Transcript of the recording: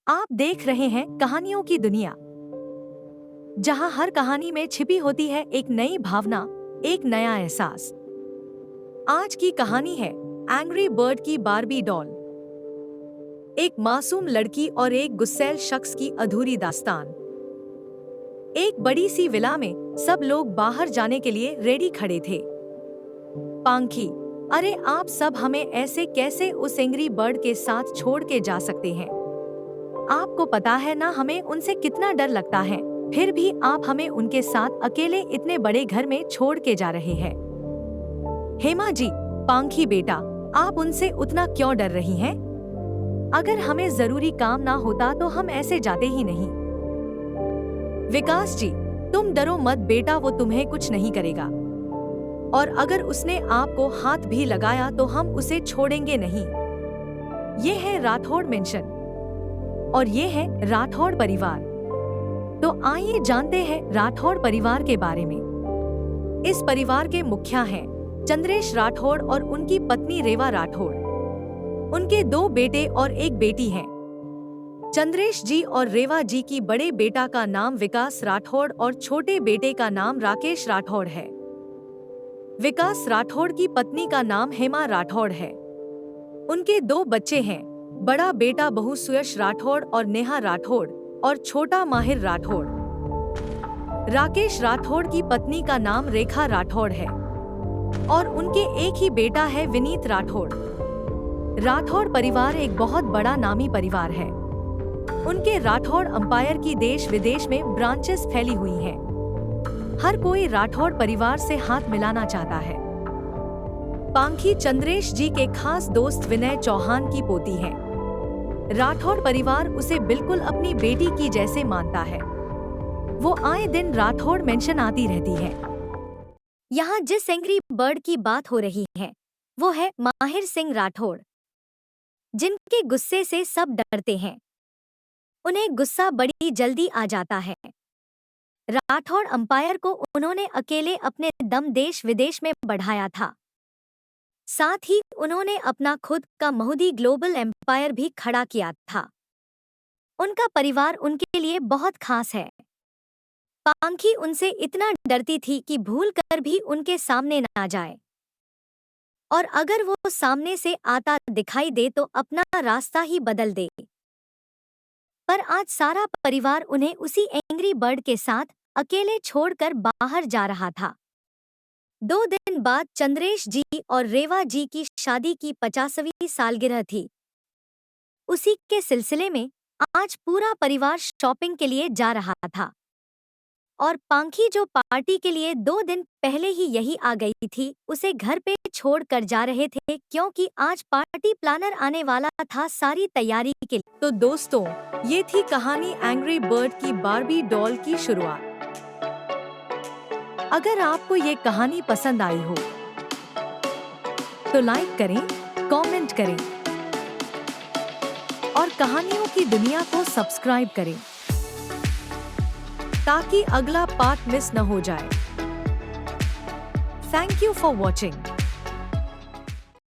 आप देख रहे हैं कहानियों की दुनिया, जहां हर कहानी में छिपी होती है एक नई भावना, एक नया एहसास। आज की कहानी है एंग्री बर्ड की बार्बी डॉल। एक मासूम लड़की और एक गुस्सैल शख्स की अधूरी दास्तान। एक बड़ी सी विला में सब लोग बाहर जाने के लिए रेडी खड़े थे। पांखी, अरे आप सब हमें ऐसे कैसे उस एंग्री बर्ड के साथ छोड़ के जा सकते हैं? आपको पता है ना हमें उनसे कितना डर लगता है, फिर भी आप हमें उनके साथ अकेले इतने बड़े घर में छोड़ के जा रहे हैं। हेमा जी, पांखी बेटा, आप उनसे उतना क्यों डर रही हैं? अगर हमें जरूरी काम ना होता तो हम ऐसे जाते ही नहीं। विकास जी, तुम डरो मत बेटा, वो तुम्हें कुछ नहीं करेगा। और अगर उसने आपको हाथ भी लगाया तो हम उसे छोड़ेंगे नहीं। ये है राठौड़ मेंशन और ये है राठौड़ परिवार। तो आइए जानते हैं राठौड़ परिवार के बारे में। इस परिवार के मुखिया हैं चंद्रेश राठौड़ और उनकी पत्नी रेवा राठौड़। उनके 2 बेटे और 1 बेटी हैं। चंद्रेश जी और रेवा जी की बड़े बेटा का नाम विकास राठौड़ और छोटे बेटे का नाम राकेश राठौड़ है। विकास राठौड़ की पत्नी का नाम हेमा राठौड़ है। उनके 2 बच्चे हैं, बड़ा बेटा बहू सुयश राठौड़ और नेहा राठौड़ और छोटा माहिर राठौड़। राकेश राठौड़ की पत्नी का नाम रेखा राठौड़ है और उनके एक ही बेटा है विनीत राठौड़। राठौड़ परिवार एक बहुत बड़ा नामी परिवार है। उनके राठौड़ अंपायर की देश विदेश में ब्रांचेस फैली हुई हैं। हर कोई राठौड़ परिवार से हाथ मिलाना चाहता है। पांखी चंद्रेश जी के खास दोस्त विनय चौहान की पोती है। राठौड़ परिवार उसे बिल्कुल अपनी बेटी की जैसे मानता है। वो आए दिन राठौड़ मेंशन आती रहती है। यहाँ जिस एंग्री बर्ड की बात हो रही है वो है माहिर सिंह राठौड़, जिनके गुस्से से सब डरते हैं। उन्हें गुस्सा बड़ी जल्दी आ जाता है। राठौड़ अंपायर को उन्होंने अकेले अपने दम देश विदेश में बढ़ाया था। साथ ही उन्होंने अपना खुद का महूदी ग्लोबल एम्पायर भी खड़ा किया था। उनका परिवार उनके लिए बहुत खास है। पांखी उनसे इतना डरती थी कि भूल कर भी उनके सामने ना जाए, और अगर वो सामने से आता दिखाई दे तो अपना रास्ता ही बदल दे। पर आज सारा परिवार उन्हें उसी एंग्री बर्ड के साथ अकेले छोड़कर बाहर जा रहा था। 2 दिन बाद चंद्रेश जी और रेवा जी की शादी की 50वीं सालगिरह थी। उसी के सिलसिले में आज पूरा परिवार शॉपिंग के लिए जा रहा था और पांखी जो पार्टी के लिए 2 दिन पहले ही यही आ गई थी, उसे घर पे छोड़ कर जा रहे थे क्योंकि आज पार्टी प्लानर आने वाला था सारी तैयारी के लिए। तो दोस्तों, ये थी कहानी एंग्री बर्ड की बार्बी डॉल की शुरुआत। अगर आपको ये कहानी पसंद आई हो तो लाइक करें, कमेंट करें और कहानियों की दुनिया को सब्सक्राइब करें ताकि अगला पार्ट मिस न हो जाए। Thank you for watching.